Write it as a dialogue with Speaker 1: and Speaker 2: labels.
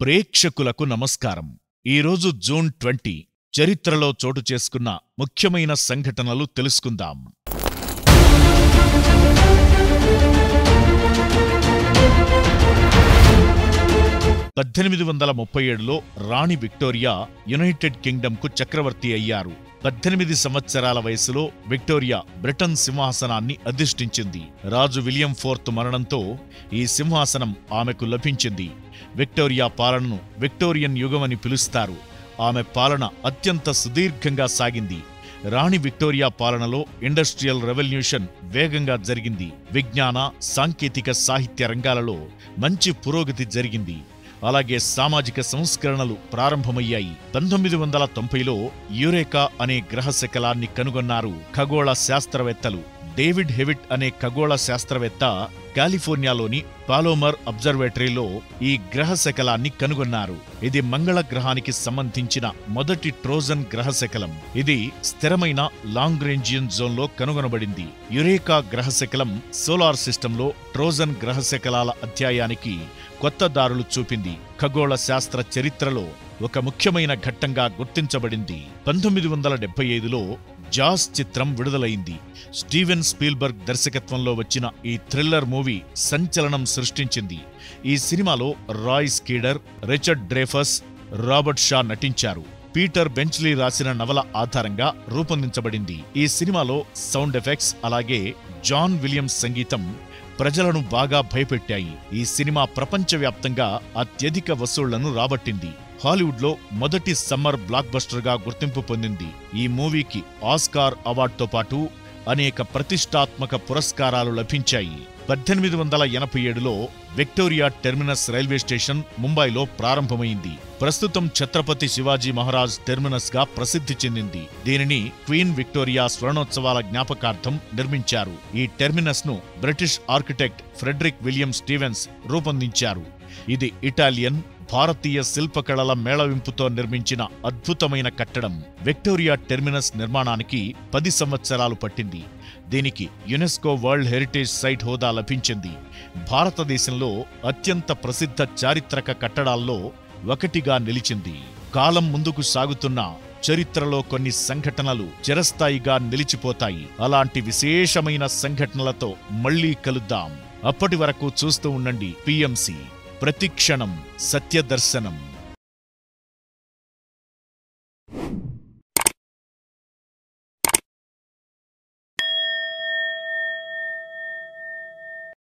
Speaker 1: ప్రేక్షకులకు నమస్కారం. ఈరోజు జూన్ 20 చరిత్రలో చోటు చేసుకున్న ముఖ్యమైన సంఘటనలు తెలుసుకుందాం. 1837లో రాణి విక్టోరియా యునైటెడ్ కింగ్డమ్కు చక్రవర్తి అయ్యారు. 18 సంవత్సరాల వయసులో విక్టోరియా బ్రిటన్ సింహాసనాన్ని అధిష్ఠించింది. రాజు విలియం IV మరణంతో ఈ సింహాసనం ఆమెకు లభించింది. విక్టోరియా పాలనను విక్టోరియన్ యుగమని పిలుస్తారు. ఆమె పాలన అత్యంత సుదీర్ఘంగా సాగింది. రాణి విక్టోరియా పాలనలో ఇండస్ట్రియల్ రెవల్యూషన్ వేగంగా జరిగింది. విజ్ఞాన, సాంకేతిక, సాహిత్య రంగాలలో మంచి పురోగతి జరిగింది. అలాగే సామాజిక సంస్కరణలు ప్రారంభమయ్యాయి. 1990లో యూరేకా అనే గ్రహశకలాన్ని కనుగొన్నారు ఖగోళ శాస్త్రవేత్తలు. డేవిడ్ హెవిట్ అనే ఖగోళ శాస్త్రవేత్త కాలిఫోర్నియాలోని పాలోమర్ అబ్జర్వేటరీలో ఈ గ్రహశకలాన్ని కనుగొన్నారు. ఇది మంగళ గ్రహానికి సంబంధించిన మొదటి ట్రోజన్ గ్రహశకలం. ఇది స్థిరమైన లాంగ్రేంజియన్ జోన్లో కనుగొనబడింది. యురేకా గ్రహశకలం సోలార్ సిస్టంలో ట్రోజన్ గ్రహశకలాల అధ్యాయానికి కొత్త దారులు చూపింది. ఖగోళ శాస్త్ర చరిత్రలో ఒక ముఖ్యమైన ఘట్టంగా గుర్తించబడింది. 1975లో జాస్ చిత్రం విడుదలైంది. స్టీవెన్ స్పీల్బర్గ్ దర్శకత్వంలో వచ్చిన ఈ థ్రిల్లర్ మూవీ సంచలనం సృష్టించింది. ఈ సినిమాలో రాయ్ స్కీడర్, రిచర్డ్ డ్రేఫస్, రాబర్ట్ షా నటించారు. పీటర్ బెంచ్లీ రాసిన నవల ఆధారంగా రూపొందించబడింది. ఈ సినిమాలో సౌండ్ ఎఫెక్ట్స్ అలాగే జాన్ విలియమ్స్ సంగీతం ప్రజలను బాగా భయపెట్టాయి. ఈ సినిమా ప్రపంచవ్యాప్తంగా అత్యధిక వసూళ్లను రాబట్టింది. హాలీవుడ్లో మొదటి సమ్మర్ బ్లాక్ బస్టర్గా గుర్తింపు పొందింది. ఈ మూవీకి ఆస్కార్ అవార్డుతో పాటు అనేక ప్రతిష్టాత్మక పురస్కారాలు లభించాయి. 1887లో విక్టోరియా టెర్మినస్ రైల్వే స్టేషన్ ముంబైలో ప్రారంభమైంది. ప్రస్తుతం ఛత్రపతి శివాజీ మహారాజ్ టెర్మినస్ గా ప్రసిద్ధి చెందింది. దీనిని క్వీన్ విక్టోరియా స్వర్ణోత్సవాల జ్ఞాపకార్థం నిర్మించారు. ఈ టెర్మినస్ ను British architect Frederick William Stevens రూపొందించారు. ఇది ఇటాలియన్, భారతీయ శిల్పకళల మేళవింపుతో నిర్మించిన అద్భుతమైన కట్టడం. విక్టోరియా టెర్మినస్ నిర్మాణానికి 10 సంవత్సరాలు పట్టింది. దీనికి యునెస్కో వరల్డ్ హెరిటేజ్ సైట్ హోదా లభించింది. భారతదేశంలో అత్యంత ప్రసిద్ధ చారిత్రక కట్టడాల్లో ఒకటిగా నిలిచింది. కాలం ముందుకు సాగుతున్న చరిత్రలో కొన్ని సంఘటనలు చిరస్థాయిగా నిలిచిపోతాయి. అలాంటి విశేషమైన సంఘటనలతో మళ్లీ కలుద్దాం. అప్పటి వరకు చూస్తూ ఉండండి PMC. ప్రతిక్షణం సత్యదర్శనం.